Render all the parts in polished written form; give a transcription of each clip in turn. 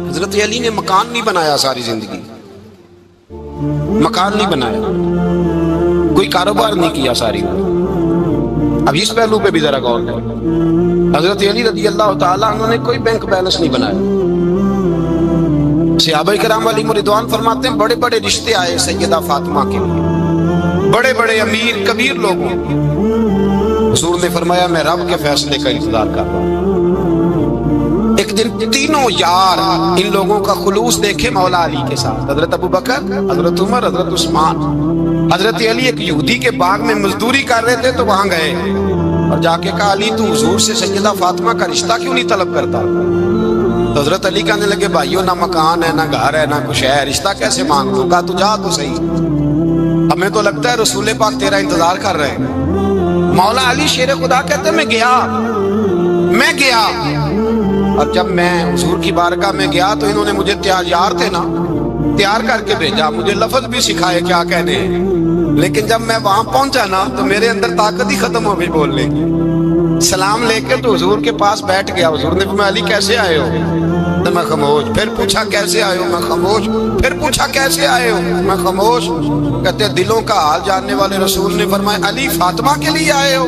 حضرت علی نے مکان نہیں بنایا ساری زندگی، مکان نہیں بنایا، کوئی کاروبار نہیں کیا ساری عمر۔ اب اس پہلو پہ بھی ذرا غور کریں، حضرت علی رضی اللہ تعالیٰ عنہ نے کوئی بینک بیلنس نہیں بنایا۔ صحابہ کرام علیہم رضوان فرماتے ہیں بڑے بڑے رشتے آئے سیدہ فاطمہ کے لیے، بڑے بڑے امیر کبیر لوگوں، حضور نے فرمایا میں رب کے فیصلے کا انتظار کر رہا ہوں۔ ایک دن تینوں یار ان لوگوں کا خلوص دیکھے مولا علی کے ساتھ، حضرت ابو بکر، حضرت عمر، حضرت عثمان۔ حضرت علی ایک یہودی کے باغ میں مزدوری کر رہے تھے تو وہاں گئے اور جا کے کہا علی تو حضور سے سیدہ فاطمہ کا رشتہ کیوں نہیں طلب کرتا؟ تو حضرت علی کہنے لگے بھائیو نہ مکان ہے نہ گھر ہے نہ کچھ ہے، رشتہ کیسے مانگ لوں گا؟ تو جا تو صحیح، ہمیں تو لگتا ہے رسول پاک تیرا انتظار کر رہے ہیں۔ مولا علی شیر خدا کہتے ہیں میں گیا اور جب میں حضور کی بارگاہ میں گیا تو انہوں نے مجھے یار تھے نا تیار کر کے بھیجا، مجھے لفظ بھی سکھائے کیا کہنے ہیں، لیکن جب میں وہاں پہنچا نا تو میرے اندر طاقت ہی ختم ہو گئی بولنے کی۔ سلام لے کے تو حضور کے پاس بیٹھ گیا، حضور نے فرمایا علی کیسے آئے ہو؟ میں خاموش، پھر پوچھا کیسے آئے ہو؟ میں خاموش، پھر پوچھا کیسے آئے ہو؟ میں خاموش۔ کہتے دلوں کا حال جاننے والے رسول نے فرمایا علی فاطمہ کے لیے آئے ہو؟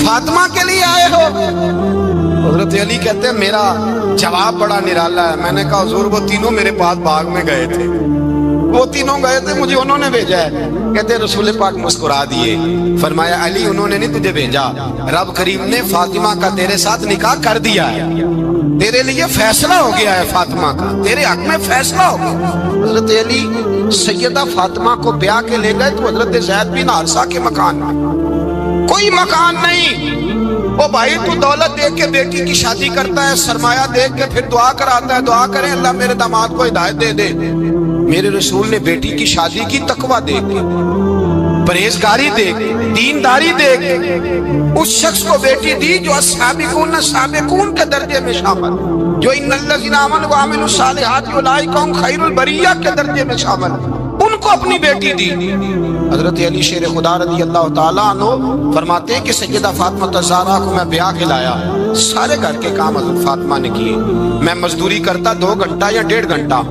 فاطمہ کے لیے آئے ہو؟ حضرت علی کہتے ہیں میرا جواب بڑا نرالا ہے۔ میں نے کہا حضور وہ تینوں میرے پاس باغ میں گئے تھے، وہ تینوں گئے تھے، مجھے انہوں نے بھیجا ہے۔ کہتے ہیں رسول پاک مسکرا دیے، فرمایا علی انہوں نے نہیں تجھے بھیجا، رب کریم نے فاطمہ کا تیرے ساتھ نکاح کر دیا ہے، تیرے لیے فیصلہ ہو گیا ہے، فاطمہ کا تیرے حق میں فیصلہ ہو گیا۔ حضرت علی سیدہ فاطمہ کو بیاہ کے لے گئے تو حضرت زید بن حارثہ کے مکان میں کوئی مکان نہیں۔ وہ بھائی تو دولت دیکھ کے بیٹی کی شادی کرتا ہے، سرمایہ دیکھ کے پھر دعا کراتا ہے، دعا کریں اللہ میرے داماد کو ہدایت دے دے۔ میرے رسول نے بیٹی کی شادی کی تقوی دیکھ کے، پرہیزگاری دیکھ کے، دینداری دیکھ کے اس شخص کو بیٹی دی جو السابقون کے درجے میں شامل، جو ان الذین آمنوا وعملوا الصالحات اولئک هم خیر البریہ کے درجے میں شامل، ان کو اپنی بیٹی دی۔ حضرت علی شیر خدا رضی اللہ تعالیٰ عنہ فرماتے ہیں کہ سیدہ فاطمہ الزہرا کو میں بیاہ کے لایا، سارے گھر کے کام حضرت فاطمہ نے کیے، میں مزدوری کرتا 2 گھنٹہ یا 1.5 گھنٹہ،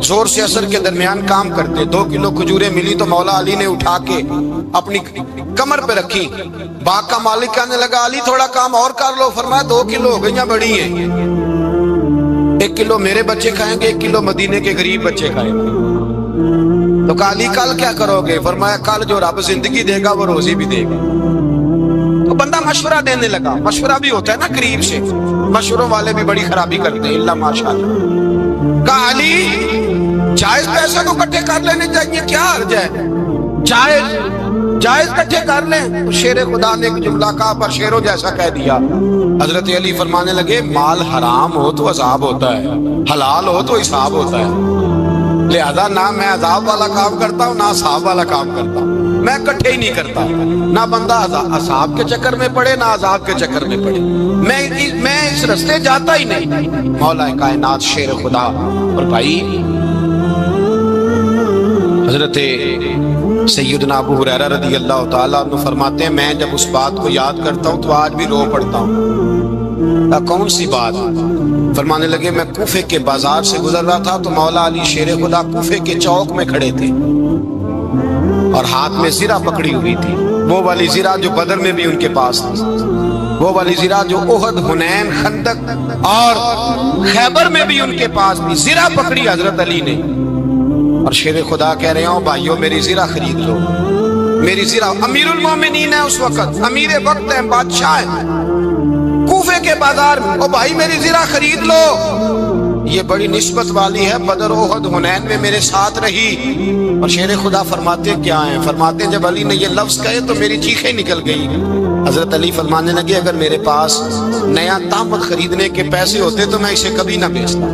زور سے اثر کے درمیان کام کرتے، 2 کلو کھجوریں ملی تو مولا علی نے اٹھا کے اپنی کمر پہ رکھی۔ باغ کا مالک کہنے لگا علی تھوڑا کام اور کر لو، فرمایا 2 کلو ہو گئیاں بڑی ہیں، 1 کلو میرے بچے کھائیں گے، 1 کلو مدینے کے غریب بچے کھائیں گے۔ تو کہا علی کل کیا کرو گے؟ فرمایا کل جو رب زندگی دے گا وہ روزی بھی دے گا۔ تو بندہ مشورہ دینے لگا، مشورہ بھی ہوتا ہے نا قریب سے، مشوروں والے بھی بڑی خرابی کرتے ہیں اللہ ماشاءاللہ۔ کہا علی جائز پیسے کو کٹھے کر لینے چاہیے، کیا حرج ہے، جائز کٹھے کر لیں۔ شیر خدا نے ایک جملہ کہا پر شیروں جیسا کہہ دیا۔ حضرت علی فرمانے لگے مال حرام ہو تو عذاب ہوتا ہے، حلال ہو تو حساب ہوتا ہے، لہذا نہ میں عذاب والا کام کرتا ہوں نہ حساب والا کام کرتا ہوں، میں کٹھے ہی نہیں کرتا، نہ بندہ حساب کے چکر میں پڑے نہ عذاب کے چکر میں پڑے، میں اس رستے جاتا ہی نہیں۔ مولا کائنات شیر خدا۔ اور بھائی حضرت سیدنا ابو ہریرہ رضی اللہ تعالیٰ عنہ فرماتے ہیں میں جب اس بات کو یاد کرتا ہوں تو آج بھی رو پڑتا ہوں۔ کون سی بات؟ فرمانے لگے میں کوفے کے بازار سے گزر رہا تھا تو مولا علی شیر خدا کوفے کے چوک میں کھڑے تھے اور ہاتھ میں زرہ پکڑی ہوئی تھی، وہ والی زرہ جو بدر میں بھی ان کے پاس تھی، وہ والی زرہ جو احد، حنین، خندق اور خیبر میں بھی ان کے پاس تھی، زرہ پکڑی حضرت علی نے اور شیر خدا کہہ رہے ہوں بھائیو میری زرہ خرید لو، میری زرہ۔ امیر المومنین ہے اس وقت، امیر وقت ہے، بادشاہ ہے کوفے کے بازار میں، او بھائی میری زرہ خرید لو، یہ بڑی نسبت والی ہے، بدر احد حنین میں میرے ساتھ رہی۔ اور شیر خدا فرماتے کیا ہیں؟ فرماتے ہیں جب علی نے یہ لفظ کہے تو میری چیخیں نکل گئی۔ حضرت علی فرمانے لگے اگر میرے پاس نیا طامت خریدنے کے پیسے ہوتے تو میں اسے کبھی نہ بیچتا،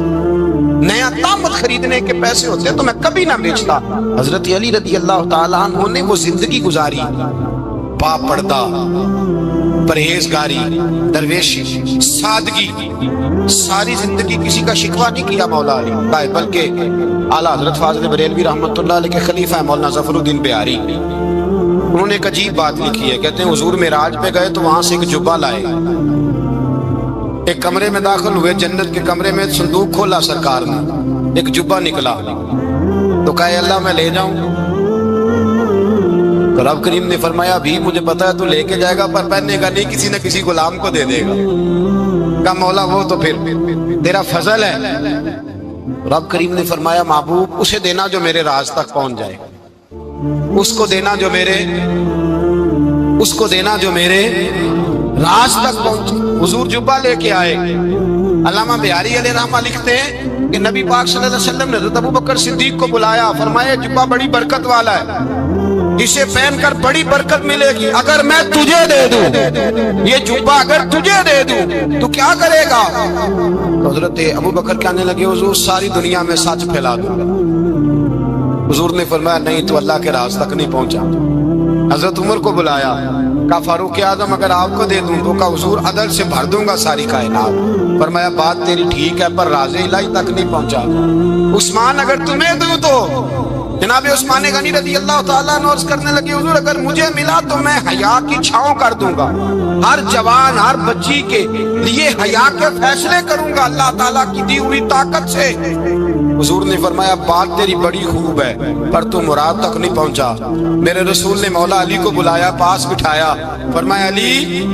نیا طامت خریدنے کے پیسے ہوتے تو میں کبھی نہ بیچتا۔ حضرت علی رضی اللہ تعالیٰ عنہ نے وہ زندگی گزاری، با پردہ، پرہیزگاری، درویشی، سادگی، ساری زندگی کسی کا شکوہ نہیں کیا مولا علی، بلکہ اعلیٰ حضرت فاضل بریلوی رحمۃ اللہ علیہ کے خلیفہ مولانا ظفر الدین بہاری، انہوں نے ایک عجیب بات لکھی ہے، کہتے ہیں حضور معراج پہ گئے تو وہاں سے ایک جبہ لائے، ایک کمرے میں داخل ہوئے، جنت کے کمرے میں صندوق کھولا سرکار نے، ایک جبہ نکلا تو کہا اللہ میں لے جاؤں؟ تو رب کریم نے فرمایا بھی مجھے پتا ہے تو لے کے جائے گا پر پہننے کا نہیں، کسی نہ کسی غلام کو دے دے گا۔ کہا مولا وہ تو پھر تیرا فضل ہے۔ رب کریم نے فرمایا محبوب اسے دینا جو میرے راز تک پہنچ جائے، اس کو دینا جو میرے راز تک پہنچے۔ حضور جبہ لے کے آئے۔ علامہ بہاری علیہ رحمہ لکھتے ہیں کہ نبی پاک صلی اللہ علیہ وسلم نے حضرت ابوبکر صدیق کو بلایا، فرمایا جبہ بڑی برکت والا ہے، اسے پہن کر بڑی برکت ملے گی، اگر میں تجھے دے دوں یہ جبہ، اگر تجھے دے دوں تو کیا کرے گا؟ تو حضرت ابوبکر کہنے لگے حضور ساری دنیا میں سچ پھیلا دوں گا۔ حضور نے فرمایا نہیں تو اللہ کے راز تک نہیں پہنچا۔ حضرت عمر کو بلایا، کہا فاروق اعظم اگر آپ کو دے دوں تو کہا حضور عدل سے بھر دوں گا ساری کائنات۔ فرمایا بات تیری ٹھیک ہے پر راز الہی تک نہیں پہنچا۔ عثمان اگر تمہیں دوں تو جناب عثمان غنی رضی اللہ تعالیٰ عنہ عرض کرنے لگے حضور اگر مجھے ملا تو میں حیا کی چھاؤں کر دوں گا، ہر جوان ہر بچی کے لیے حیا کے فیصلے کروں گا اللہ تعالیٰ کی دی ہوئی طاقت سے۔ حضور نے فرمایا بات تیری بڑی خوب ہے پر تو مراد تک نہیں پہنچا۔ میرے رسول نے مولا علی کو بلایا، پاس بٹھایا، فرمایا علی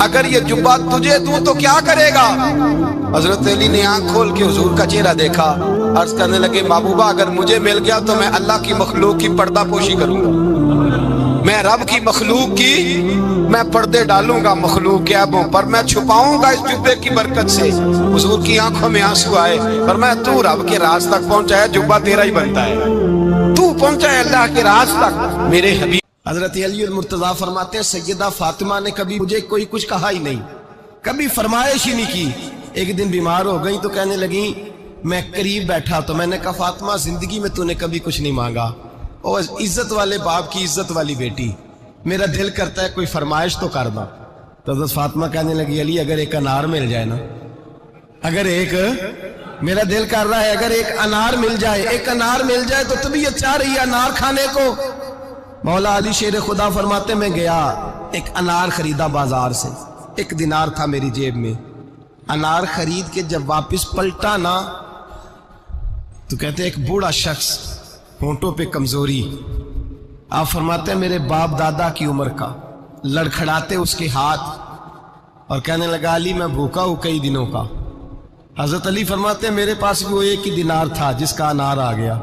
اگر یہ جبہ تجھے دوں تو کیا کرے گا؟ حضرت علی نے آنکھ کھول کے حضور کا چہرہ دیکھا، عرض کرنے لگے محبوبہ اگر مجھے مل گیا تو میں اللہ کی مخلوق کی پردہ پوشی کروں گا، میں رب کی مخلوق کی میں پردے ڈالوں گا مخلوق کے عیبوں پر، میں چھپاؤں گا اس جبے کی برکت سے۔ حضور کی آنکھوں میں آنسو آئے، فرمایا تو رب کے راز تک پہنچا ہے، جبہ تیرا ہی بنتا ہے، تو پہنچا ہے اللہ کے راز تک میرے حبیب۔ حضرت علی المرتضیٰ فرماتے ہیں سیدہ فاطمہ نے کبھی مجھے کوئی کچھ کہا ہی نہیں، کبھی فرمائش ہی نہیں کی۔ ایک دن بیمار ہو گئی تو کہنے لگی، میں قریب بیٹھا تو میں نے کہا فاطمہ زندگی میں تو نے کبھی کچھ نہیں مانگا، اور عزت والے باپ کی عزت والی بیٹی، میرا دل کرتا ہے کوئی فرمائش تو کر دو۔ تو حضرت فاطمہ کہنے لگی علی اگر ایک انار مل جائے نا، اگر ایک میرا دل کر رہا ہے اگر ایک انار مل جائے، ایک انار مل جائے تو طبیعت چاہ رہی ہے انار کھانے کو۔ مولا علی شیر خدا فرماتے میں گیا ایک انار خریدا بازار سے، 1 دینار تھا میری جیب میں، انار خرید کے جب واپس پلٹا نا تو کہتے ایک بوڑھا شخص، ہونٹوں پہ کمزوری، آپ فرماتے ہیں میرے باپ دادا کی عمر کا، لڑکھڑاتے اس کے ہاتھ اور کہنے لگا علی میں بھوکا ہوں کئی دنوں کا۔ حضرت علی فرماتے ہیں میرے پاس بھی وہ 1 دینار تھا جس کا انار آ گیا،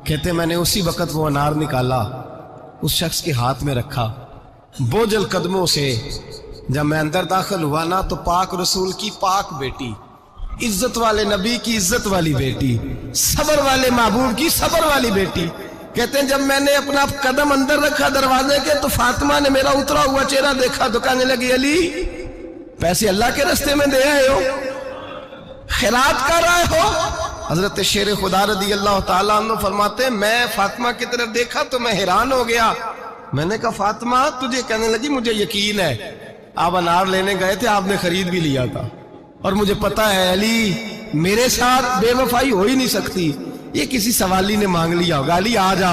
کہتے میں نے اسی وقت وہ انار نکالا اس شخص کے ہاتھ میں رکھا، بوجھل قدموں سے جب میں اندر داخل ہوا نا تو پاک رسول کی پاک بیٹی، عزت والے نبی کی عزت والی بیٹی، صبر والے محبوب کی صبر والی بیٹی، کہتے ہیں جب میں نے اپنا قدم اندر رکھا دروازے کے تو فاطمہ نے میرا اترا ہوا چہرہ دیکھا تو کہنے لگی علی پیسے اللہ کے راستے میں دے آئے ہو، خیرات کر رہے ہو؟ حضرت شیر خدا رضی اللہ تعالیٰ عنہ فرماتے ہیں میں فاطمہ کی طرف دیکھا تو میں حیران ہو گیا، میں نے کہا فاطمہ تجھے؟ کہنے لگی مجھے یقین ہے آپ انار لینے گئے تھے، آپ نے خرید بھی لیا تھا، اور مجھے پتا ہے علی میرے ساتھ بے وفائی ہو ہی نہیں سکتی، یہ کسی سوالی نے مانگ لیا ہوگا، علی آ جا،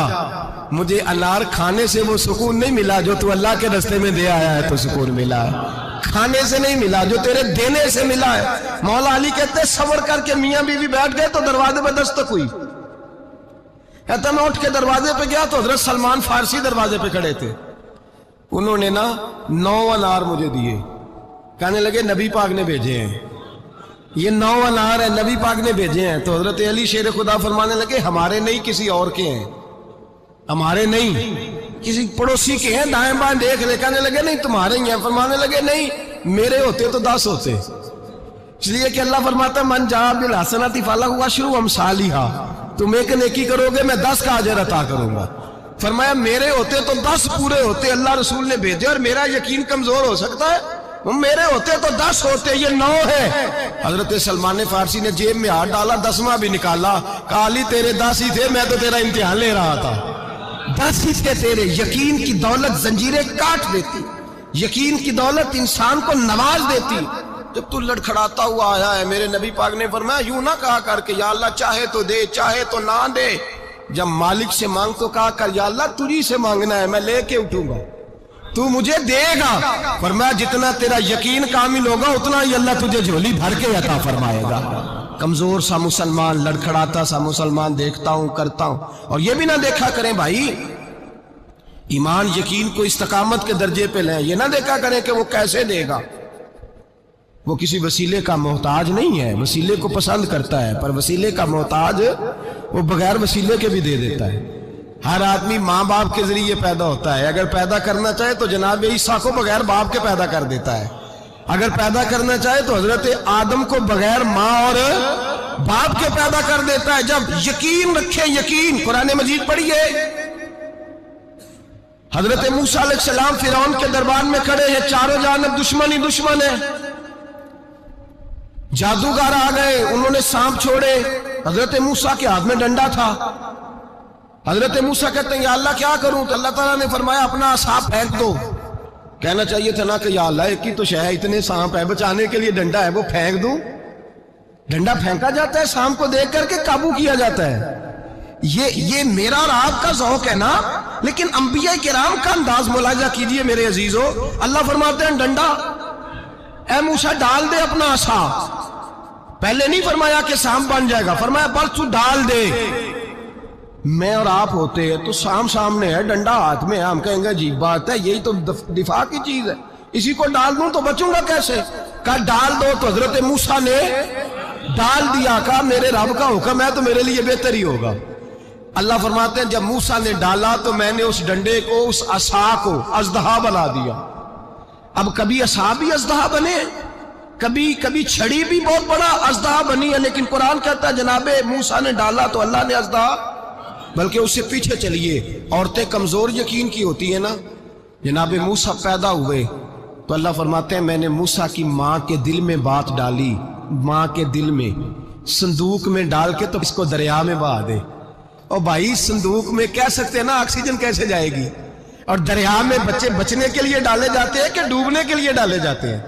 مجھے انار کھانے سے وہ سکون نہیں ملا جو تو اللہ کے راستے میں دے آیا ہے تو سکون ملا ہے، کھانے سے نہیں ملا جو تیرے دینے سے ملا ہے۔ مولا علی کہتے ہیں صبر کر کے میاں بیوی بیٹھ گئے تو دروازے پہ دستک ہوئی، کہتا میں اٹھ کے دروازے پہ گیا تو حضرت سلمان فارسی دروازے پہ کھڑے تھے، انہوں نے نا 9 انار مجھے دیے، کہنے لگے نبی پاک نے بھیجے ہیں، یہ 9 انار ہیں نبی پاک نے بھیجے ہیں۔ تو حضرت علی شیر خدا فرمانے لگے ہمارے نہیں کسی اور کے ہیں، ہمارے نہیں کسی پڑوسی کے ہیں، دائیں بائیں دیکھ لے، کہنے لگے نہیں تمہارے ہی ہیں، فرمانے لگے نہیں میرے ہوتے تو 10 ہوتے، اس لیے کہ اللہ فرماتا ہے من جاء بالحسنۃ فلہ عشر امثالھا، تم ایک نیکی کرو گے میں 10 کا اجر عطا کروں گا، فرمایا میرے ہوتے تو 10 پورے ہوتے، اللہ رسول نے بھیجے، اور میرا یقین کمزور ہو سکتا ہے، میرے ہوتے تو 10 ہوتے، یہ 9 ہے۔ حضرت سلمان فارسی نے جیب میں ہاتھ ڈالا، 10واں بھی نکالا، کہا علی تیرے 10 ہی تھے، میں تو تیرا امتحان لے رہا تھا، 10 ہی تھے تیرے۔ یقین کی دولت زنجیریں کاٹ دیتی، یقین کی دولت انسان کو نواز دیتی۔ جب تو لڑکھڑاتا ہوا آیا ہے، میرے نبی پاک نے فرمایا یوں نہ کہا کر کے یا اللہ چاہے تو دے چاہے تو نہ دے، جب مالک سے مانگ تو کہا کر یا اللہ تجھی سے مانگنا ہے، میں لے کے اٹھوں گا، تو مجھے دے گا۔ فرمایا جتنا تیرا یقین کامل ہوگا اتنا ہی اللہ تجھے جھولی بھر کے عطا فرمائے گا۔ کمزور سا مسلمان، لڑکھڑاتا سا مسلمان دیکھتا ہوں کرتا ہوں، اور یہ بھی نہ دیکھا کریں بھائی ایمان یقین کو استقامت کے درجے پہ لیں، یہ نہ دیکھا کریں کہ وہ کیسے دے گا، وہ کسی وسیلے کا محتاج نہیں ہے، وسیلے کو پسند کرتا ہے، پر وسیلے کا محتاج وہ بغیر وسیلے کے بھی دے دیتا ہے۔ ہر آدمی ماں باپ کے ذریعے پیدا ہوتا ہے، اگر پیدا کرنا چاہے تو جناب عیسیٰ کو بغیر باپ کے پیدا کر دیتا ہے، اگر پیدا کرنا چاہے تو حضرت آدم کو بغیر ماں اور باپ کے پیدا کر دیتا ہے۔ جب یقین رکھیں، یقین، قرآن مجید پڑھیے، حضرت موسیٰ علیہ السلام فرعون کے دربار میں کھڑے ہیں، چاروں جانب دشمن ہی دشمن ہے، جادوگر آ گئے، انہوں نے سانپ چھوڑے، حضرت موسیٰ کے ہاتھ میں ڈنڈا تھا۔ حضرت موسیٰ کہتے ہیں یا اللہ کیا کروں؟ تو اللہ تعالیٰ نے فرمایا اپنا عصا پھینک دو۔ کہنا چاہیے تھا نا کہ یا اللہ ایک ہی تو شے ہے، اتنے سانپ ہے، بچانے کے لیے ڈنڈا ہے وہ پھینک دوں؟ ڈنڈا پھینکا جاتا ہے، سانپ کو دیکھ کر کے قابو کیا جاتا ہے۔ یہ میرا اور آپ کا ذوق ہے نا، لیکن انبیاء کرام کا انداز ملاحظہ کیجئے میرے عزیزو۔ اللہ فرماتے ہیں ڈنڈا اے موسیٰ ڈال دے اپنا عصا، پہلے نہیں فرمایا کہ سانپ بن جائے گا، فرمایا بس تو ڈال دے۔ میں اور آپ ہوتے ہیں تو سانپ سامنے ہے، ڈنڈا ہاتھ میں ہے، ہم کہیں گے عجیب بات ہے، یہی تو دفاع کی چیز ہے، اسی کو ڈال دوں تو بچوں گا کیسے؟ کہا ڈال دو، تو حضرت موسیٰ نے ڈال دیا، کہا میرے رب کا حکم ہے تو میرے لیے بہتر ہی ہوگا۔ اللہ فرماتے ہیں جب موسیٰ نے ڈالا تو میں نے اس ڈنڈے کو، اس عصا کو اژدہا بنا دیا۔ اب کبھی عصا بھی اژدہا بنے، کبھی چھڑی بھی بہت بڑا اژدہا بنی ہے، لیکن قرآن کہتا ہے جناب موسیٰ نے ڈالا تو اللہ نے اژدہا، بلکہ اس سے پیچھے چلیے، عورتیں کمزور یقین کی ہوتی ہیں نا، جناب موسیٰ پیدا ہوئے تو اللہ فرماتے ہیں میں نے موسیٰ کی ماں کے دل میں بات ڈالی، ماں کے دل میں، صندوق میں ڈال کے تو اس کو دریا میں بہا دے۔ اور بھائی صندوق میں کہہ سکتے ہیں نا آکسیجن کیسے جائے گی، اور دریا میں بچے بچنے کے لیے ڈالے جاتے ہیں کہ ڈوبنے کے لیے ڈالے جاتے ہیں؟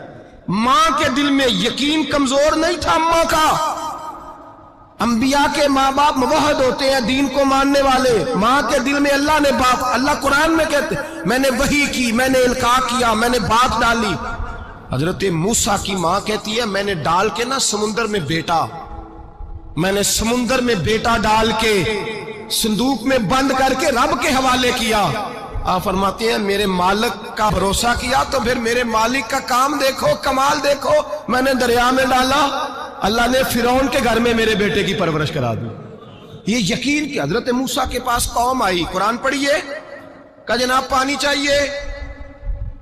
ماں کے دل میں یقین کمزور نہیں تھا اماں کا۔ انبیاء کے ماں باپ موحد ہوتے ہیں، دین کو ماننے والے، ماں کے دل میں اللہ نے بات، اللہ قرآن میں کہتے میں نے وحی کی، میں نے القاء کیا، میں نے بات ڈالی۔ حضرت موسیٰ کی ماں کہتی ہے میں نے ڈال کے نا سمندر میں بیٹا، میں نے سمندر میں بیٹا ڈال کے صندوق میں بند کر کے رب کے حوالے کیا۔ آپ فرماتے ہیں میرے مالک کا بھروسہ کیا تو پھر میرے مالک کا کام دیکھو، کمال دیکھو، میں نے دریا میں ڈالا، اللہ نے فرعون کے گھر میں میرے بیٹے کی پرورش کرا دی۔ یہ یقین کہ حضرت موسیٰ کے پاس قوم آئی، قرآن پڑھیے، کہ جناب پانی چاہیے،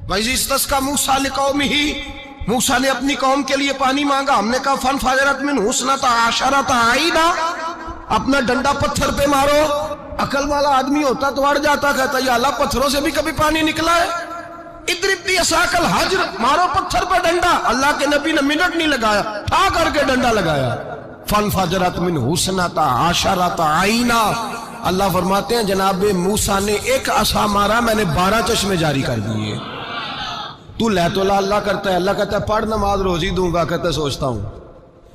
وَإِذِ اسْتَسْقَىٰ مُوسَىٰ لِقَوْمِهِ، موسیٰ نے اپنی قوم کے لیے پانی مانگا، ہم نے کہا فَانْفَجَرَتْ مِنْهُ اثْنَتَا عَشَرَةَ عَيْنًا، اپنا ڈنڈا پتھر پہ مارو۔ عقل والا آدمی ہوتا تو اڑ جاتا، کہتا یا اللہ پتھروں سے بھی کبھی پانی نکلا ہے؟ اضرب بعصاک الحجر، مارو پتھر پہ ڈنڈا۔ اللہ کے نبی نے منٹ نہیں لگایا، ٹھا کر کے ڈنڈا لگایا، فَانْفَجَرَتْ مِنْهُ اثْنَتَا عَشَرَةَ عَيْنًا۔ اللہ فرماتے ہیں جناب موسیٰ نے ایک عصا مارا، میں نے 12 چشمے جاری کر دیے۔ تو لے تو اللہ کرتا ہے، اللہ کہتا ہے پڑھ نماز روزی دوں گا، کہتا ہے سوچتا ہوں۔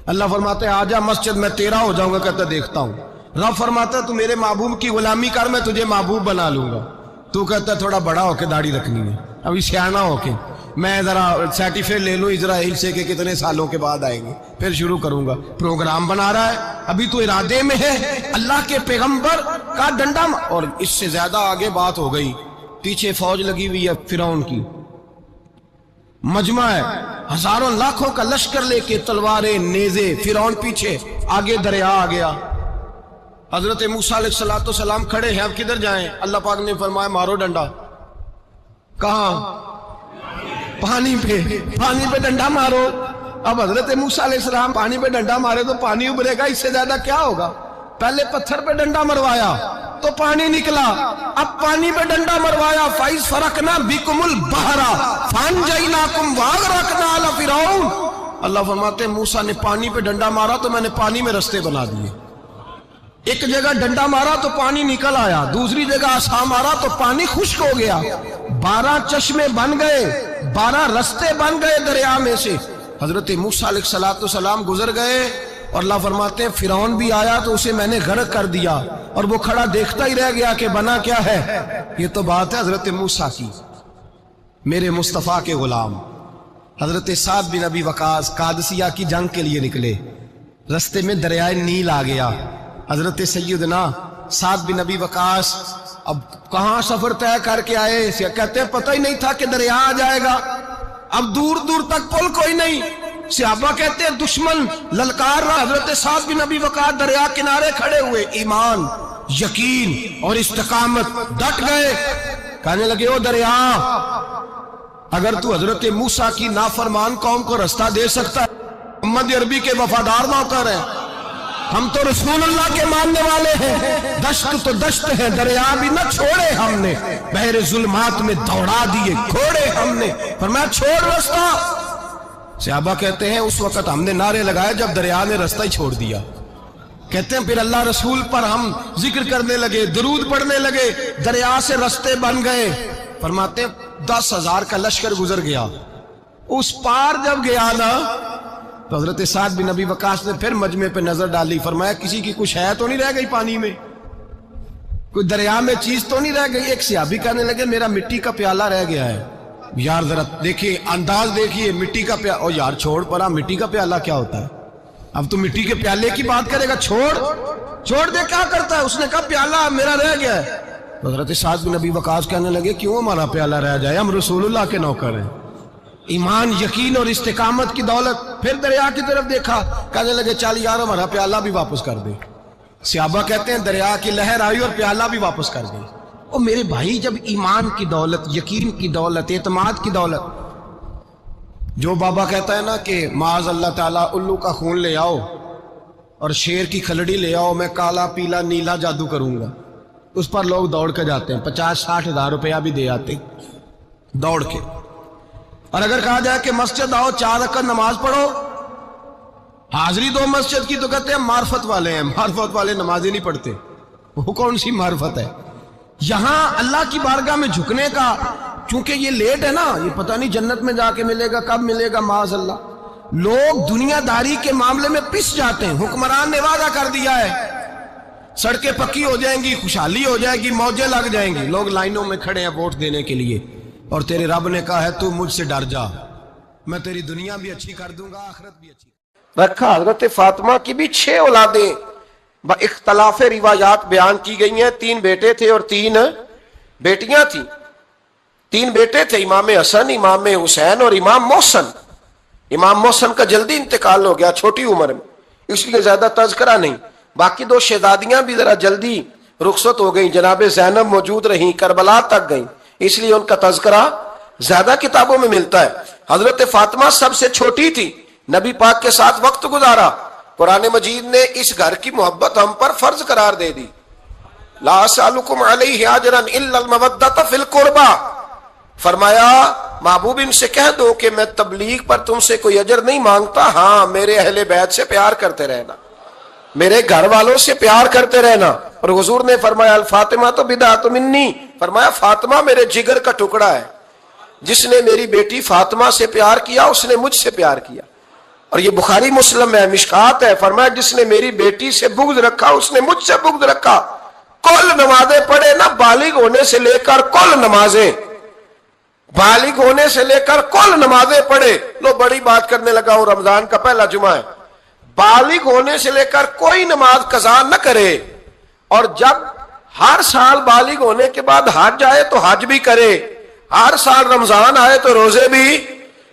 اللہ فرماتا ہے آجا مسجد میں تیرا ہو جاؤں گا، کہتا ہے دیکھتا ہوں۔ رب فرماتا ہے تو میرے محبوب کی غلامی کر، میں تجھے محبوب بنا لوں گا۔ تو کہتا ہے تھوڑا بڑا ہو کے داڑھی رکھنی ہے، ابھی سیانا ہو کے میں ذرا سرٹیفکیٹ لے لوں اسرائیل سے کہ کتنے سالوں کے بعد آئیں گے، پھر شروع کروں گا۔ پروگرام بنا رہا ہے، ابھی تو ارادے میں ہے۔ اللہ کے پیغمبر کا ڈنڈا، اور اس سے زیادہ آگے بات ہو گئی، پیچھے فوج لگی ہوئی ہے فرعون کی، مجمع ہے، ہزاروں لاکھوں کا لشکر لے کے، تلواریں نیزے، فرعون پیچھے، آگے دریا آ گیا۔ حضرت موسیٰ علیہ السلام کھڑے ہیں، اب کدھر جائیں؟ اللہ پاک نے فرمایا مارو ڈنڈا۔ کہاں؟ پانی پہ ڈنڈا مارو۔ اب حضرت موسیٰ علیہ السلام پانی پہ ڈنڈا مارے تو پانی ابھرے گا، اس سے زیادہ کیا ہوگا؟ پہلے پتھر پہ ڈنڈا مروایا تو پانی نکلا، اب پانی پہ ڈنڈا مروایا، فَإِذْ فَرَقْنَا بِكُمُ الْبَحْرَ فَأَنْجَيْنَاكُمْ وَأَغْرَقْنَا آلَ فِرْعَوْنَ۔ اللہ فرماتے ہیں موسیٰ نے پانی پہ ڈنڈا مارا تو میں نے پانی میں رستے بنا دیے۔ ایک جگہ ڈنڈا مارا تو پانی نکل آیا، دوسری جگہ عصا مارا تو پانی خشک ہو گیا، 12 چشمے بن گئے، 12 رستے بن گئے دریا میں سے۔ حضرت موسیٰ علیہ السلام گزر گئے اور اللہ فرماتے ہیں فرعون بھی آیا تو اسے میں نے غرق کر دیا اور وہ کھڑا دیکھتا ہی رہ گیا کہ بنا کیا ہے. یہ تو بات ہے حضرت موسیٰ کی. میرے مصطفیٰ کے غلام حضرت سعد بن ابی وقاص قادسیہ کی جنگ کے لیے نکلے. رستے میں دریائے نیل آ گیا. حضرت سیدنا سعد بن ابی وقاص اب کہاں سفر طے کر کے آئے، کہتے ہیں پتہ ہی نہیں تھا کہ دریا آ جائے گا. اب دور دور تک پل کوئی نہیں. صحابہ کہتے ہیں دشمن للکار رہا، حضرت سعد بن ابی وقاص دریا کنارے کھڑے ہوئے، ایمان، یقین اور استقامت، ڈٹ گئے. کہنے لگے او دریا، اگر تو حضرت موسیٰ کی نافرمان قوم کو رستہ دے سکتا ہے، محمد عربی کے وفادار نوکر ہیں، ہم تو رسول اللہ کے ماننے والے ہیں، دشت تو دشت ہے، دریا بھی نہ چھوڑے ہم نے، بحر ظلمات میں دوڑا دیے گھوڑے ہم نے. فرمایا چھوڑ رستہ. صحابہ کہتے ہیں اس وقت ہم نے نعرے لگائے جب دریا نے رستہ ہی چھوڑ دیا. کہتے ہیں پھر اللہ رسول پر ہم ذکر کرنے لگے، درود پڑھنے لگے، دریا سے رستے بن گئے. فرماتے ہیں 10,000 کا لشکر گزر گیا. اس پار جب گیا نا تو حضرت سعد بن ابی وقاص نے پھر مجمع پہ نظر ڈالی. فرمایا کسی کی کچھ ہے تو نہیں رہ گئی پانی میں، کوئی دریا میں چیز تو نہیں رہ گئی. ایک صحابی کہنے لگے میرا مٹی کا پیالہ رہ گیا ہے. یار ذرا دیکھیے انداز دیکھیے، مٹی کا پیالہ. او یار چھوڑ پرا، مٹی کا پیالہ کیا ہوتا ہے؟ اب تو مٹی کے پیالے کی بات کرے گا. چھوڑ دے، کیا کرتا ہے؟ اس نے کہا پیالہ میرا رہ گیا ہے. حضرت سعد بن ابی وقاص کہنے لگے کیوں ہمارا پیالہ رہ جائے، ہم رسول اللہ کے نوکر ہیں. ایمان، یقین اور استقامت کی دولت. پھر دریا کی طرف دیکھا، کہنے لگے چل یار ہمارا پیالہ بھی واپس کر دے. صحابہ کہتے ہیں دریا کی لہر آئی اور پیالہ بھی واپس کر گئی. اور میرے بھائی جب ایمان کی دولت، یقین کی دولت، اعتماد کی دولت، جو بابا کہتا ہے نا کہ معاذ اللہ تعالیٰ الو کا خون لے آؤ اور شیر کی کھلڑی لے آؤ، میں کالا پیلا نیلا جادو کروں گا، اس پر لوگ دوڑ کے جاتے ہیں، 50-60 ہزار روپیہ بھی دے آتے دوڑ کے. اور اگر کہا جائے کہ مسجد آؤ 4 رکعت نماز پڑھو، حاضری دو مسجد کی، تو کہتے ہیں معرفت والے ہیں. معرفت والے نمازیں نہیں پڑھتے، وہ کون سی معرفت ہے؟ یہاں اللہ کی بارگاہ میں جھکنے کا، چونکہ یہ لیٹ ہے نا، یہ پتہ نہیں جنت میں جا کے ملے گا، کب ملے گا، معاذ اللہ. لوگ دنیا داری کے معاملے میں پس جاتے ہیں. حکمران نے وعدہ کر دیا ہے سڑکیں پکی ہو جائیں گی، خوشحالی ہو جائے گی، موجیں لگ جائیں گی، لوگ لائنوں میں کھڑے ہیں ووٹ دینے کے لیے، اور تیرے رب نے کہا ہے تو مجھ سے ڈر جا، میں تیری دنیا بھی اچھی کر دوں گا، آخرت بھی اچھی. رکھا حضرت فاطمہ کی بھی 6 اولادیں با اختلاف روایات بیان کی گئی ہیں. 3 بیٹے تھے اور 3 بیٹیاں تھیں. 3 بیٹے تھے، امام حسن، امام حسین اور امام محسن. امام محسن کا جلدی انتقال ہو گیا چھوٹی عمر میں، اس لیے زیادہ تذکرہ نہیں. باقی 2 شہزادیاں بھی ذرا جلدی رخصت ہو گئیں، جناب زینب موجود رہیں، کربلا تک گئیں، اس لیے ان کا تذکرہ زیادہ کتابوں میں ملتا ہے. حضرت فاطمہ سب سے چھوٹی تھی، نبی پاک کے ساتھ وقت گزارا. قرآن مجید نے اس گھر کی محبت ہم پر فرض قرار دے دی. لا اسألکم علیہ اجرا الا المودۃ فی القربى. فرمایا محبوب ان سے کہہ دو کہ میں تبلیغ پر تم سے کوئی اجر نہیں مانگتا، ہاں میرے اہل بیت سے پیار کرتے رہنا، میرے گھر والوں سے پیار کرتے رہنا. اور حضور نے فرمایا الفاطمہ تو بدعۃ منی، فرمایا فاطمہ میرے جگر کا ٹکڑا ہے، جس نے میری بیٹی فاطمہ سے پیار کیا اس نے مجھ سے پیار کیا. اور یہ بخاری مسلم ہے، مشکات ہے. فرمایا جس نے میری بیٹی سے بغض رکھا اس نے مجھ سے بغض رکھا. کل نمازیں پڑھے نا، بالغ ہونے سے لے کر کل نمازیں، بالغ ہونے سے لے کر کل نمازیں پڑھے. لو بڑی بات کرنے لگا ہوں، رمضان کا پہلا جمعہ ہے. بالغ ہونے سے لے کر کوئی نماز قضا نہ کرے، اور جب ہر سال بالغ ہونے کے بعد حج آئے تو حج بھی کرے، ہر سال رمضان آئے تو روزے بھی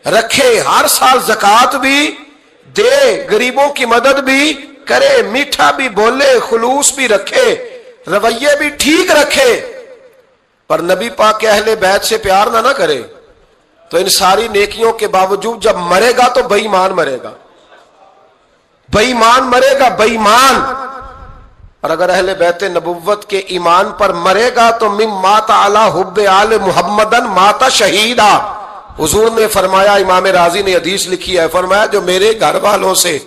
رکھے، ہر سال زکوٰۃ بھی دے، غریبوں کی مدد بھی کرے، میٹھا بھی بولے، خلوص بھی رکھے، رویے بھی ٹھیک رکھے. پر نبی پاک کے اہل بیت سے پیار نہ کرے تو ان ساری نیکیوں کے باوجود جب مرے گا تو بے ایمان مرے گا، بے ایمان مرے گا، بے ایمان. اور اگر اہل بیت نبوت کے ایمان پر مرے گا تو مم مات علی حب آل محمدن مات شہیدا. حضور نے فرمایا، امام راضی نے حدیث لکھی ہے، فرمایا جو میرے گھر والوں سے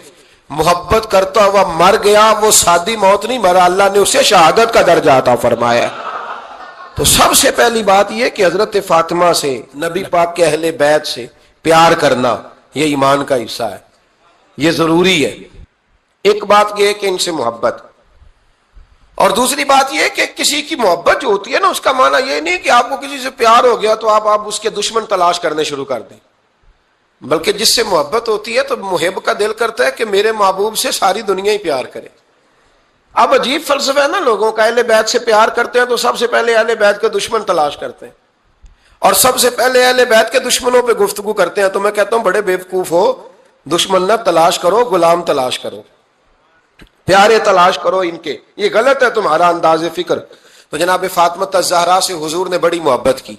محبت کرتا ہوا مر گیا وہ سادی موت نہیں مرا، اللہ نے اسے شہادت کا درجہ عطا فرمایا. تو سب سے پہلی بات یہ کہ حضرت فاطمہ سے، نبی پاک کے اہل بیت سے پیار کرنا یہ ایمان کا حصہ ہے، یہ ضروری ہے. ایک بات یہ ہے کہ ان سے محبت، اور دوسری بات یہ ہے کہ کسی کی محبت جو ہوتی ہے نا، اس کا معنی یہ نہیں کہ آپ کو کسی سے پیار ہو گیا تو آپ اس کے دشمن تلاش کرنے شروع کر دیں، بلکہ جس سے محبت ہوتی ہے تو محب کا دل کرتا ہے کہ میرے محبوب سے ساری دنیا ہی پیار کرے۔ اب عجیب فلسفہ ہے نا لوگوں کا، اہل بیت سے پیار کرتے ہیں تو سب سے پہلے اہل بیت کے دشمن تلاش کرتے ہیں، اور سب سے پہلے اہل بیت کے دشمنوں پہ گفتگو کرتے ہیں۔ تو میں کہتا ہوں بڑے بیوقوف ہو، دشمن نہ تلاش کرو، غلام تلاش کرو، پیارے تلاش کرو ان کے، یہ غلط ہے تمہارا انداز فکر۔ تو جناب فاطمہ الزہرا سے حضور نے بڑی محبت کی۔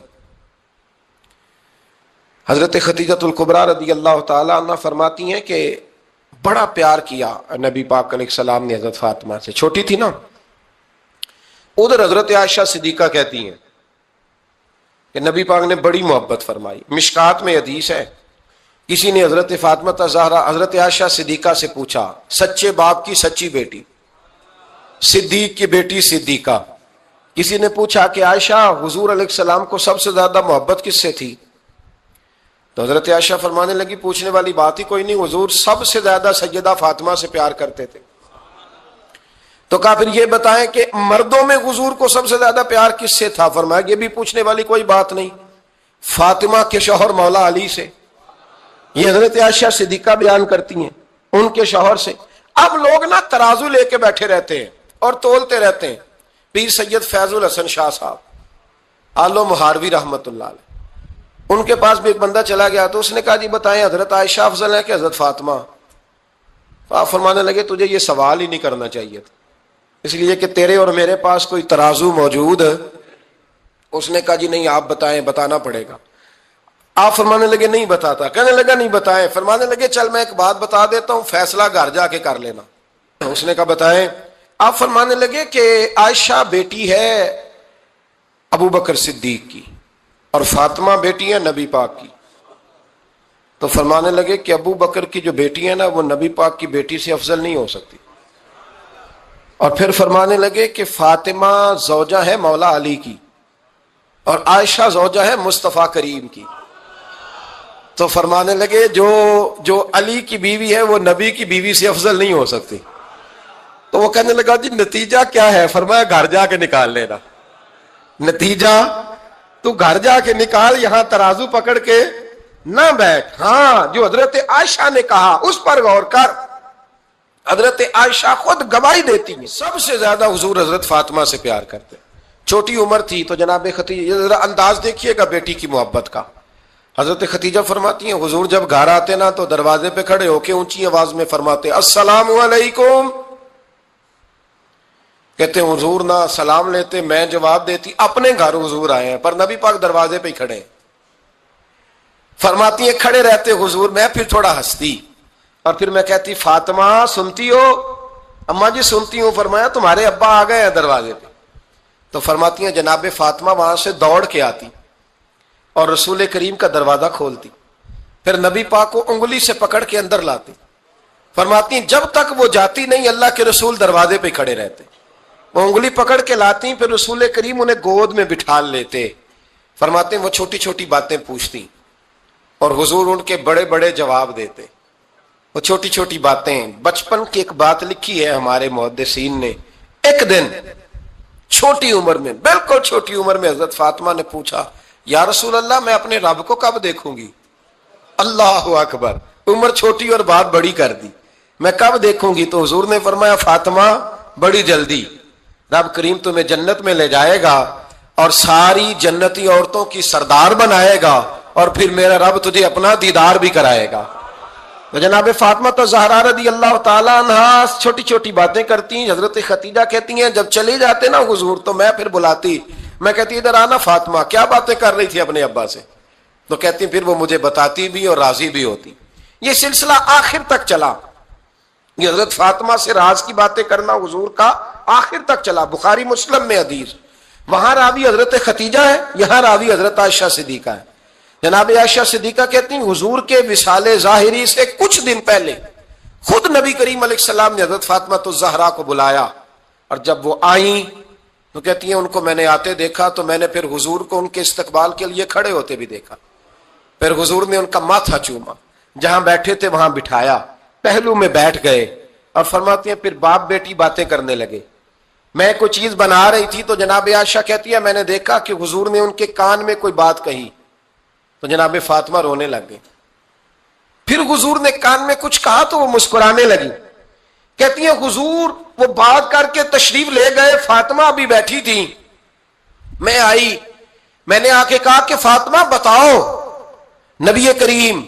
حضرت خدیجہ الکبریٰ رضی اللہ تعالی عنہ فرماتی ہیں کہ بڑا پیار کیا نبی پاک علیہ السلام نے حضرت فاطمہ سے، چھوٹی تھی نا۔ ادھر حضرت عائشہ صدیقہ کہتی ہیں کہ نبی پاک نے بڑی محبت فرمائی۔ مشکات میں حدیث ہے، کسی نے حضرت فاطمہ الزہرا حضرت عائشہ صدیقہ سے پوچھا، سچے باپ کی سچی بیٹی، صدیق کی بیٹی صدیقہ، کسی نے پوچھا کہ عائشہ حضور علیہ السلام کو سب سے زیادہ محبت کس سے تھی؟ تو حضرت عائشہ فرمانے لگی پوچھنے والی بات ہی کوئی نہیں، حضور سب سے زیادہ سیدہ فاطمہ سے پیار کرتے تھے۔ تو کہا پھر یہ بتائیں کہ مردوں میں حضور کو سب سے زیادہ پیار کس سے تھا؟ فرمایا یہ بھی پوچھنے والی کوئی بات نہیں، فاطمہ کے شوہر مولا علی سے۔ یہ حضرت عائشہ صدیقہ بیان کرتی ہیں ان کے شوہر سے۔ اب لوگ نا ترازو لے کے بیٹھے رہتے ہیں اور تولتے رہتے ہیں۔ پیر سید فیض الحسن شاہ صاحب آل و مہاروی رحمت اللہ علیہ، ان کے پاس بھی ایک بندہ چلا گیا تو اس نے کہا جی بتائیں حضرت عائشہ افضل ہے کہ حضرت فاطمہ؟ تو آپ فرمانے لگے تجھے یہ سوال ہی نہیں کرنا چاہیے تھا، اس لیے کہ تیرے اور میرے پاس کوئی ترازو موجود ہے۔ اس نے کہا جی نہیں آپ بتائیں، بتانا پڑے گا۔ آپ فرمانے لگے نہیں بتاتا، کہنے لگا نہیں بتائیں، فرمانے لگے چل میں ایک بات بتا دیتا ہوں، فیصلہ گھر جا کے کر لینا۔ اس نے کہا بتائیں۔ آپ فرمانے لگے کہ عائشہ بیٹی ہے ابو بکر صدیق کی اور فاطمہ بیٹی ہے نبی پاک کی۔ تو فرمانے لگے کہ ابو بکر کی جو بیٹی ہے نا وہ نبی پاک کی بیٹی سے افضل نہیں ہو سکتی۔ اور پھر فرمانے لگے کہ فاطمہ زوجہ ہے مولا علی کی اور عائشہ زوجہ ہے مصطفیٰ کریم کی۔ تو فرمانے لگے جو علی کی بیوی ہے وہ نبی کی بیوی سے افضل نہیں ہو سکتی۔ تو وہ کہنے لگا جی نتیجہ کیا ہے؟ فرمایا گھر جا کے نکال لینا، نتیجہ تو گھر جا کے نکال، یہاں ترازو پکڑ کے نہ بیٹھ۔ ہاں جو حضرت عائشہ نے کہا اس پر غور کر، حضرت عائشہ خود گواہی دیتی ہیں سب سے زیادہ حضور حضرت فاطمہ سے پیار کرتے۔ چھوٹی عمر تھی تو جناب خدیجہ، ذرا انداز دیکھیے گا بیٹی کی محبت کا۔ حضرت خدیجہ فرماتی ہیں حضور جب گھر آتے نا تو دروازے پہ کھڑے ہو کے اونچی آواز میں فرماتے السلام علیکم، کہتے ہیں حضور نہ سلام لیتے میں جواب دیتی، اپنے گھر حضور آئے ہیں پر نبی پاک دروازے پہ ہی کھڑے ہیں۔ فرماتی ہیں کھڑے رہتے حضور، میں پھر تھوڑا ہنستی اور پھر میں کہتی فاطمہ سنتی ہو؟ اماں جی سنتی ہوں۔ فرمایا تمہارے ابا آ گئے ہیں دروازے پہ۔ تو فرماتی ہیں جناب فاطمہ وہاں سے دوڑ کے آتی اور رسول کریم کا دروازہ کھولتی، پھر نبی پاک کو انگلی سے پکڑ کے اندر لاتی۔ فرماتی ہیں جب تک وہ جاتی نہیں اللہ کے رسول دروازے پہ کھڑے رہتے، وہ انگلی پکڑ کے لاتی، پھر رسول کریم انہیں گود میں بٹھا لیتے۔ فرماتے ہیں وہ چھوٹی چھوٹی باتیں پوچھتی اور حضور ان کے بڑے بڑے جواب دیتے۔ وہ چھوٹی چھوٹی باتیں، بچپن کی ایک بات لکھی ہے ہمارے محدثین نے، ایک دن چھوٹی عمر میں، بالکل چھوٹی عمر میں حضرت فاطمہ نے پوچھا یا رسول اللہ میں اپنے رب کو کب دیکھوں گی؟ اللہ اکبر، عمر چھوٹی اور بات بڑی کر دی، میں کب دیکھوں گی؟ تو حضور نے فرمایا فاطمہ بڑی جلدی، رب کریم تمہیں جنت میں لے جائے گا اور ساری جنتی عورتوں کی سردار بنائے گا اور پھر میرا رب تجھے اپنا دیدار بھی کرائے گا۔ تو جناب فاطمہ الزہرا رضی اللہ تعالی عنہا چھوٹی چھوٹی باتیں کرتی ہیں۔ حضرت خدیجہ کہتی ہیں جب چلے جاتے نا حضور تو میں پھر بلاتی، میں کہتی ادھر آنا فاطمہ، کیا باتیں کر رہی تھی اپنے ابا سے؟ تو کہتی پھر وہ مجھے بتاتی بھی اور راضی بھی ہوتی۔ یہ سلسلہ آخر تک چلا، یہ حضرت فاطمہ سے راز کی باتیں کرنا حضور کا آخر تک چلا۔ بخاری مسلم میں حدیث، وہاں راوی حضرت خدیجہ ہے، یہاں راوی حضرت عائشہ صدیقہ ہے۔ جناب عائشہ صدیقہ کہتی ہیں حضور کے وصال ظاہری سے کچھ دن پہلے خود نبی کریم علیہ السلام نے حضرت فاطمہ الزہرا کو بلایا، اور جب وہ آئیں تو کہتی ہیں ان کو میں نے آتے دیکھا تو میں نے پھر حضور کو ان کے استقبال کے لیے کھڑے ہوتے بھی دیکھا، پھر حضور نے ان کا ماتھا چوما، جہاں بیٹھے تھے وہاں بٹھایا، پہلو میں بیٹھ گئے، اور فرماتی ہیں پھر باپ بیٹی باتیں کرنے لگے. میں کوئی چیز بنا رہی تھی تو جناب عائشہ کہتی ہے میں نے دیکھا کہ حضور نے ان کے کان میں کوئی بات کہی تو جناب فاطمہ رونے لگ گئی. پھر حضور نے کان میں کچھ کہا تو وہ مسکرانے لگی. کہتی ہیں حضور وہ بات کر کے تشریف لے گئے, فاطمہ ابھی بیٹھی تھی, میں آئی, میں نے آ کے کہا کہ فاطمہ بتاؤ نبی کریم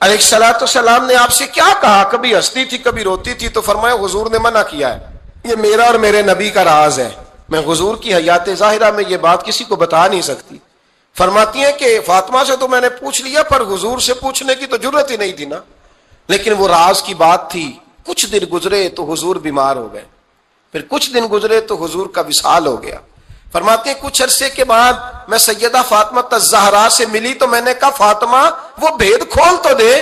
علیہ الصلوۃ والسلام نے آپ سے کیا کہا, کبھی ہنستی تھی کبھی روتی تھی, تو فرمایا حضور نے منع کیا ہے, یہ میرا اور میرے نبی کا راز ہے, میں حضور کی حیات ظاہرہ میں یہ بات کسی کو بتا نہیں سکتی. فرماتی ہیں کہ فاطمہ سے تو میں نے پوچھ لیا پر حضور سے پوچھنے کی تو ضرورت ہی نہیں تھی نا, لیکن وہ راز کی بات تھی. کچھ دن گزرے تو حضور بیمار ہو گئے, پھر کچھ دن گزرے تو حضور کا وصال ہو گیا. فرماتے ہیں کچھ عرصے کے بعد میں سیدہ فاطمہ الزہرا سے ملی تو میں نے کہا فاطمہ وہ بھید کھول تو دے,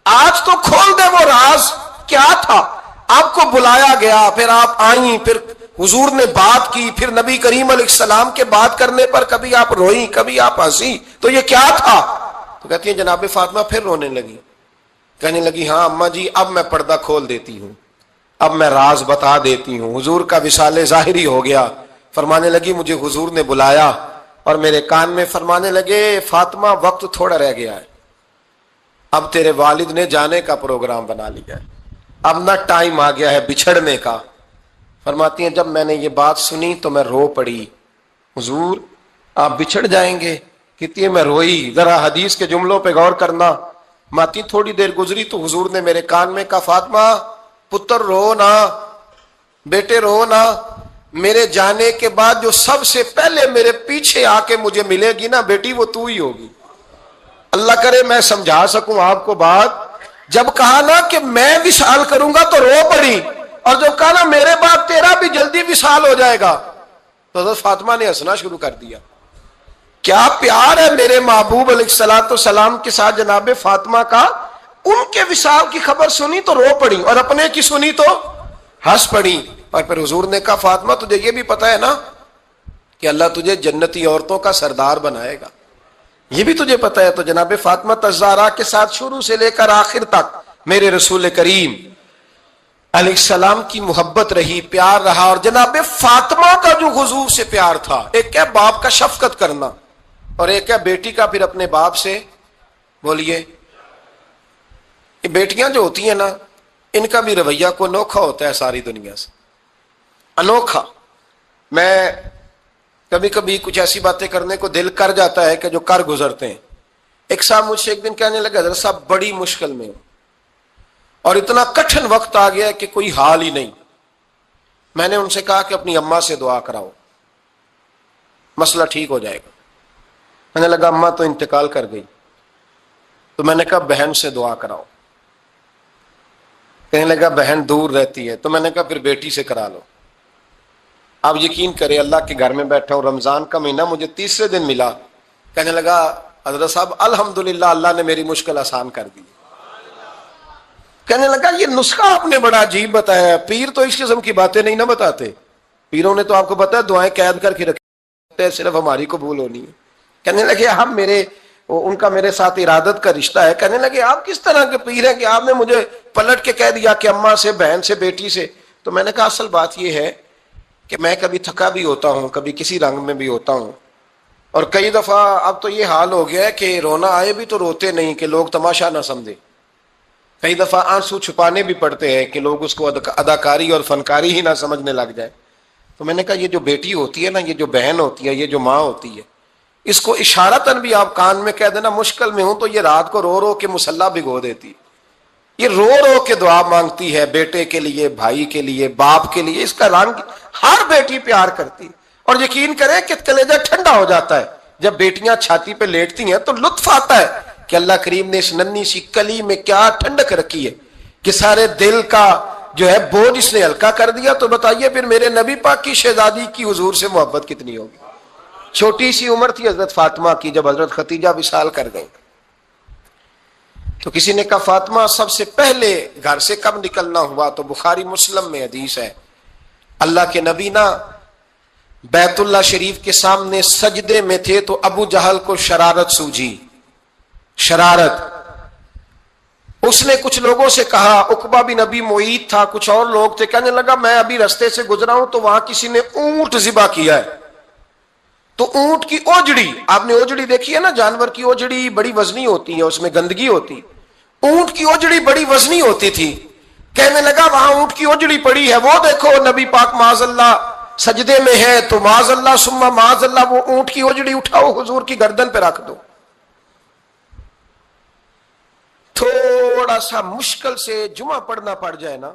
آج تو کھول دے وہ راز کیا تھا. آپ کو بلایا گیا, پھر آپ آئیں, پھر حضور نے بات کی, پھر نبی کریم علیہ السلام کے بات کرنے پر کبھی آپ روئیں کبھی آپ ہنسی, تو یہ کیا تھا؟ تو کہتی ہیں جناب فاطمہ پھر رونے لگی, کہنے لگی ہاں اماں جی اب میں پردہ کھول دیتی ہوں, اب میں راز بتا دیتی ہوں. حضور کا وصال ظاہری ہو گیا. فرمانے لگی مجھے حضور نے بلایا اور میرے کان میں فرمانے لگے فاطمہ وقت تھوڑا رہ گیا ہے, اب تیرے والد نے جانے کا پروگرام بنا لیا ہے, اب نہ ٹائم آ گیا ہے بچھڑنے کا. فرماتی ہیں جب میں نے یہ بات سنی تو میں رو پڑی, حضور آپ بچھڑ جائیں گے. کہتی ہے میں روئی. ذرا حدیث کے جملوں پہ غور کرنا. ماتی تھوڑی دیر گزری تو حضور نے میرے کان میں کہا فاطمہ پتر رو نا, بیٹے رو نا, میرے جانے کے بعد جو سب سے پہلے میرے پیچھے آ کے مجھے ملے گی نا بیٹی وہ تو ہی ہوگی. اللہ کرے میں سمجھا سکوں آپ کو بات. جب کہا نا کہ میں وصال کروں گا تو رو پڑی, اور جب کہا نا میرے بعد تیرا بھی جلدی وصال ہو جائے گا تو حضرت فاطمہ نے ہنسنا شروع کر دیا. کیا پیار ہے میرے محبوب علیہ الصلوۃ والسلام کے ساتھ جناب فاطمہ کا. ان کے وصال کی خبر سنی تو رو پڑی اور اپنے کی سنی تو ہنس پڑی. اور پھر حضور نے کہا فاطمہ تجھے یہ بھی پتا ہے نا کہ اللہ تجھے جنتی عورتوں کا سردار بنائے گا, یہ بھی تجھے پتا ہے. تو جناب فاطمہ الزہرا کے ساتھ شروع سے لے کر آخر تک میرے رسول کریم علیہ السلام کی محبت رہی, پیار رہا. اور جناب فاطمہ کا جو حضور سے پیار تھا, ایک ہے باپ کا شفقت کرنا اور ایک ہے بیٹی کا پھر اپنے باپ سے, بولیے, یہ بیٹیاں جو ہوتی ہیں نا ان کا بھی رویہ کو انوکھا ہوتا ہے ساری دنیا سے, انوکھا. میں کبھی کبھی کچھ ایسی باتیں کرنے کو دل کر جاتا ہے کہ جو کر گزرتے ہیں. ایک صاحب مجھ سے ایک دن کہنے لگا حضرت صاحب بڑی مشکل میں ہوں اور اتنا کٹھن وقت آ گیا کہ کوئی حال ہی نہیں. میں نے ان سے کہا کہ اپنی اماں سے دعا کراؤ, مسئلہ ٹھیک ہو جائے گا. کہنے لگا اماں تو انتقال کر گئی. تو میں نے کہا بہن سے دعا کراؤ. کہنے لگا بہن دور رہتی ہے. تو میں نے کہا پھر بیٹی سے کرا لو. آپ یقین کریں اللہ کے گھر میں بیٹھا ہوں, رمضان کا مہینہ مجھے تیسرے دن ملا. کہنے لگا حضرت صاحب الحمدللہ اللہ نے میری مشکل آسان کر دی. کہنے لگا یہ نسخہ آپ نے بڑا عجیب بتایا, پیر تو اس قسم کی باتیں نہیں نہ بتاتے. پیروں نے تو آپ کو پتا ہے دعائیں قید کر کے رکھتے ہیں, صرف ہماری قبول ہونی ہے. کہنے لگے ہم ان کا میرے ساتھ ارادت کا رشتہ ہے. کہنے لگے آپ کس طرح کے پیر ہیں کہ آپ نے مجھے پلٹ کے کہہ دیا کہ اماں سے, بہن سے, بیٹی سے. تو میں نے کہا اصل بات یہ ہے کہ میں کبھی تھکا بھی ہوتا ہوں, کبھی کسی رنگ میں بھی ہوتا ہوں, اور کئی دفعہ اب تو یہ حال ہو گیا ہے کہ رونا آئے بھی تو روتے نہیں کہ لوگ تماشا نہ سمجھے. کئی دفعہ آنسو چھپانے بھی پڑتے ہیں کہ لوگ اس کو اداکاری اور فنکاری ہی نہ سمجھنے لگ جائے. تو میں نے کہا یہ جو بیٹی ہوتی ہے نا, یہ جو بہن ہوتی ہے, یہ جو ماں ہوتی ہے, اس کو اشارتاً بھی آپ کان میں کہہ دینا مشکل میں ہوں تو یہ رات کو رو رو کے مصلی بھگو دیتی. یہ رو رو کے دعا مانگتی ہے بیٹے کے لیے, بھائی کے لیے, باپ کے لیے. اس کا رنگ ہر بیٹی پیار کرتی. اور یقین کریں کہ کلیجہ ٹھنڈا ہو جاتا ہے جب بیٹیاں چھاتی پہ لیٹتی ہیں تو لطف آتا ہے کہ اللہ کریم نے اس ننھی سی کلی میں کیا ٹھنڈک رکھی ہے کہ سارے دل کا جو ہے بوجھ اس نے ہلکا کر دیا. تو بتائیے پھر میرے نبی پاک کی شہزادی کی حضور سے محبت کتنی ہوگی. چھوٹی سی عمر تھی حضرت فاطمہ کی جب حضرت ختیجہ وصال کر گئی. تو کسی نے کہا فاطمہ سب سے پہلے گھر سے کب نکلنا ہوا؟ تو بخاری مسلم میں حدیث ہے, اللہ کے نبی نا بیت اللہ شریف کے سامنے سجدے میں تھے تو ابو جہل کو شرارت سوجھی. شرارت, اس نے کچھ لوگوں سے کہا، عقبہ بن ابی معیط تھا، کچھ اور لوگ تھے، کہنے لگا میں ابھی رستے سے گزرا ہوں تو وہاں کسی نے اونٹ ذبح کیا ہے، تو اونٹ کی اوجڑی، آپ نے اوجڑی دیکھی ہے نا، جانور کی اوجڑی بڑی وزنی ہوتی ہے، اس میں گندگی ہوتی، اونٹ کی اوجڑی بڑی وزنی ہوتی تھی، کہنے لگا وہاں اونٹ کی اوجڑی پڑی ہے، وہ دیکھو نبی پاک معاذ اللہ سجدے میں ہے، تو معاذ اللہ ثم معاذ اللہ وہ اونٹ کی اوجڑی اٹھاؤ حضور کی گردن پہ رکھ دو۔ تھوڑا سا مشکل سے جمعہ پڑھنا پڑ جائے نا